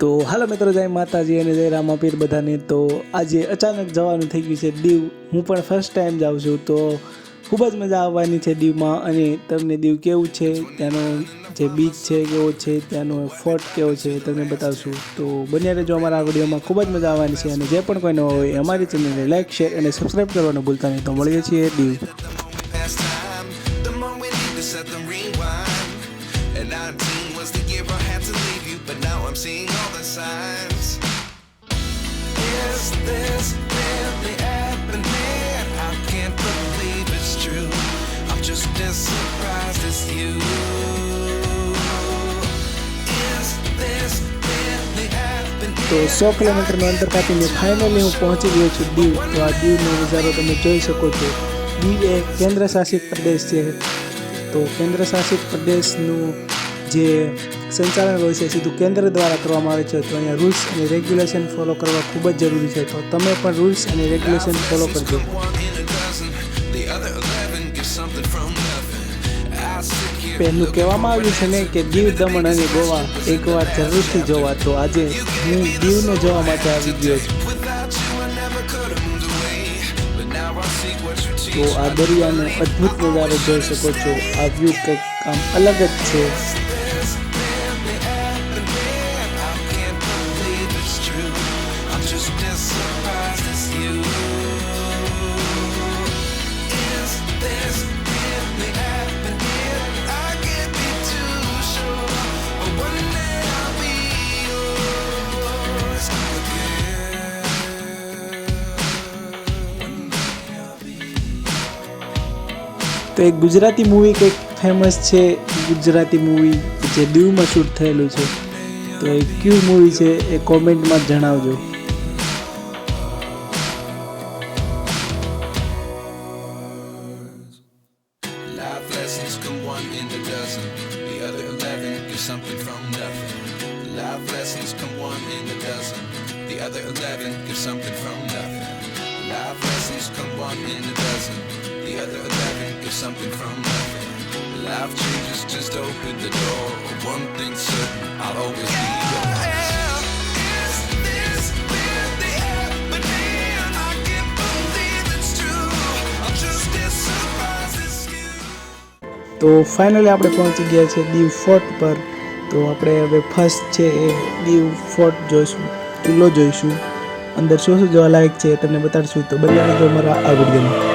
તો હાલો મિત્રો, જય માતાજી અને જય રામાપીર બધાને। તો આજે અચાનક જવાનું થઈ ગયું છે દીવ। હું પણ ફર્સ્ટ ટાઈમ જાઉં છું, તો ખૂબ જ મજા આવવાની છે દીવમાં। અને તમને દીવ કેવું છે, ત્યાંનો જે બીચ છે કેવો છે, ત્યાંનો ફોર્ટ કેવો છે તમને બતાવશું। તો બન્યા રહેજો અમારા આ વિડીયોમાં, ખૂબ જ મજા આવવાની છે। અને જે પણ કોઈ નવો હોય અમારી ચેનલને લાઈક, શેર અને સબસ્ક્રાઈબ કરવાનું ભૂલતા નહીં। તો મળીએ છીએ Diu. And 19 was the year I had to leave you, but now I'm seeing all the signs. Is this really happening? I can't believe it's true. I'm just as surprised as you. Is this really happening? તો 100 કિલોમીટરનું અંતર કાપીને finally હું પહોંચી ગયો છું દીવ। તો આ દીવનો નજારો તમે જોઈ શકો છો। દીવ એ કેન્દ્ર શાસિત પ્રદેશ છે। તો કેન્દ્ર શાસિત પ્રદેશનું જે સંચાલન હોય છે સીધું કેન્દ્ર દ્વારા કરવામાં આવે છે। તો અહીંયા રૂલ્સ અને રેગ્યુલેશન ફોલો કરવા ખૂબ જ જરૂરી છે। તો તમે પણ રૂલ્સ અને રેગ્યુલેશન ફોલો કરજો। પહેલું કહેવામાં આવ્યું છે ને કે દીવ, દમણ અને ગોવા એકવાર જરૂરથી જોવા। તો આજે હું દીવને જોવા માટે આવી ગયો છું। તો આ દરિયાનો અદ્ભુત નજારો જોઈ શકો છો। આ વ્યૂ કંઈક આમ અલગ જ છે। તો એક ગુજરાતી મૂવી કંઈક ફેમસ છે, ગુજરાતી મૂવી જે દીવમાં શૂટ થયેલું છે। તો એ કયું મૂવી છે એ કોમેન્ટમાં જણાવજો। Life lessons come one in a dozen. The other 11 get something from nothing. Life lessons come one in a dozen. The other 11 get something from nothing. Life lessons come one in a dozen. The other 11 get something from nothing. Life changes just open the door. One thing's certain, I'll always be yours. Is this really happening? I can't believe it's true. I'm just as surprised as you. તો finally આપણે પહોંચી ગયા છે Diu fort પર। તો આપણે હવે first છે એ દીવ ફોર્ટ જોઈશું, કિલ્લો જોઈશું। અંદર શું શું જોવા લાયક છે એ તમને બતાડશું। તો બન્યા રહેજો અમારા આ વિડીયોમાં।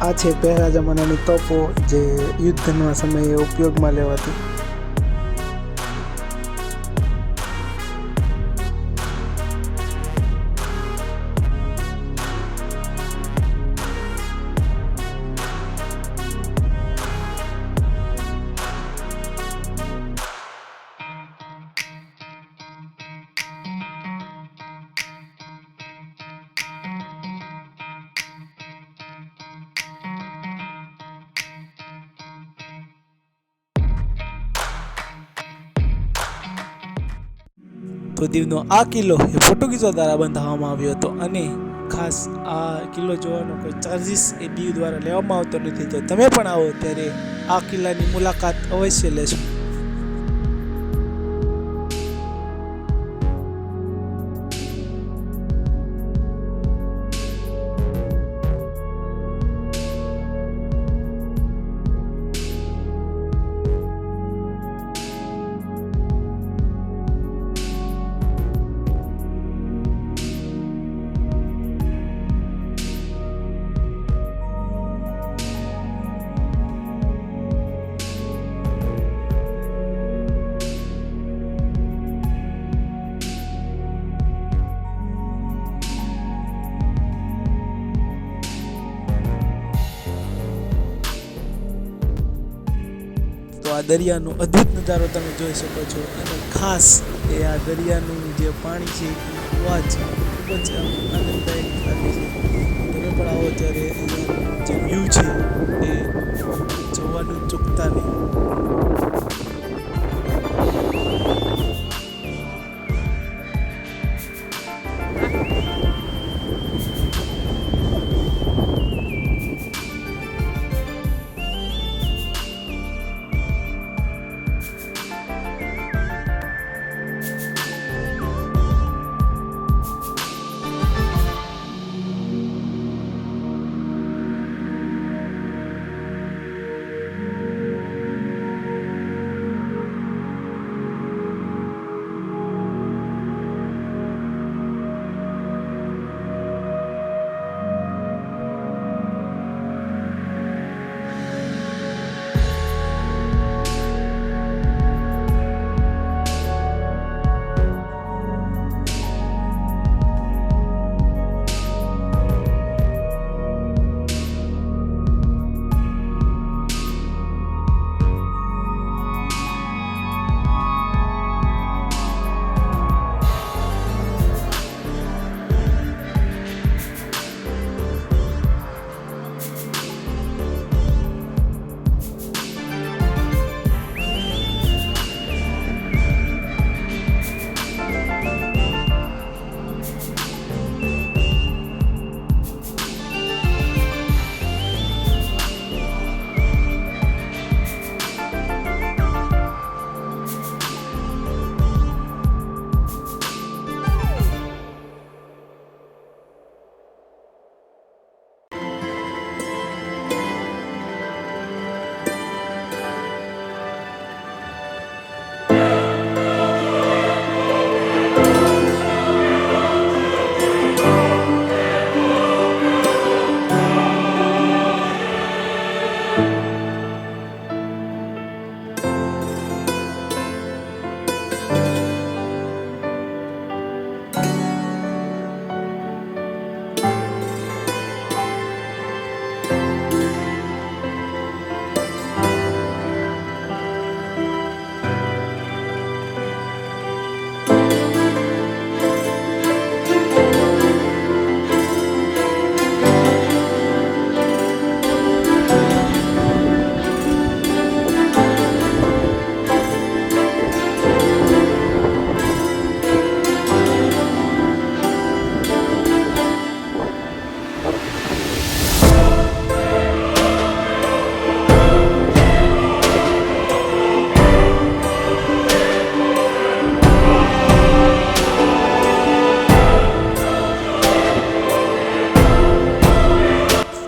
આ છે પહેલા જમાનાની તોપો જે યુદ્ધના સમયે ઉપયોગમાં લેવાતી. તો દીવનો આ કિલ્લો એ પોર્ટુગીઝો દ્વારા બંધાવવામાં આવ્યો હતો અને ખાસ આ કિલ્લો જોવાનો કોઈ ચાર્જિસ એ દીવ દ્વારા લેવામાં આવતો નથી. તો તમે પણ આવો ત્યારે આ કિલ્લાની મુલાકાત અવશ્ય લેશો. આ દરિયાનો અદ્ભુત નજારો તમે જોઈ શકો છો અને ખાસ એ આ દરિયાનું જે પાણી છે એ અવાજ ખૂબ જ આનંદદાયક લાગે છે. તમે પણ આવો ત્યારે અહીંયા જે વ્યૂ છે એ જોવાનું ચૂકતા નહીં.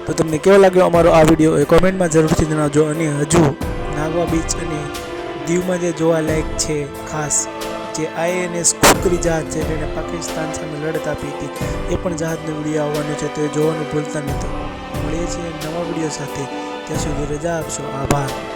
તો તમને કેવો લાગ્યો અમારો આ વિડીયો એ કોમેન્ટમાં જરૂરથી જણાવજો. અને હજુ નાગવા બીચ અને દીવમાં જે જોવાલાયક છે ખાસ જે INS ખુકરી જહાજ છે જેને પાકિસ્તાન સામે લડત આપી હતી એ પણ જહાજનો વિડીયો આવવાનો છે, તો એ જોવાનું ભૂલતા નહીં. મળીએ છીએ નવા વિડીયો સાથે. ત્યાં સુધી રજા આપશો. આભાર.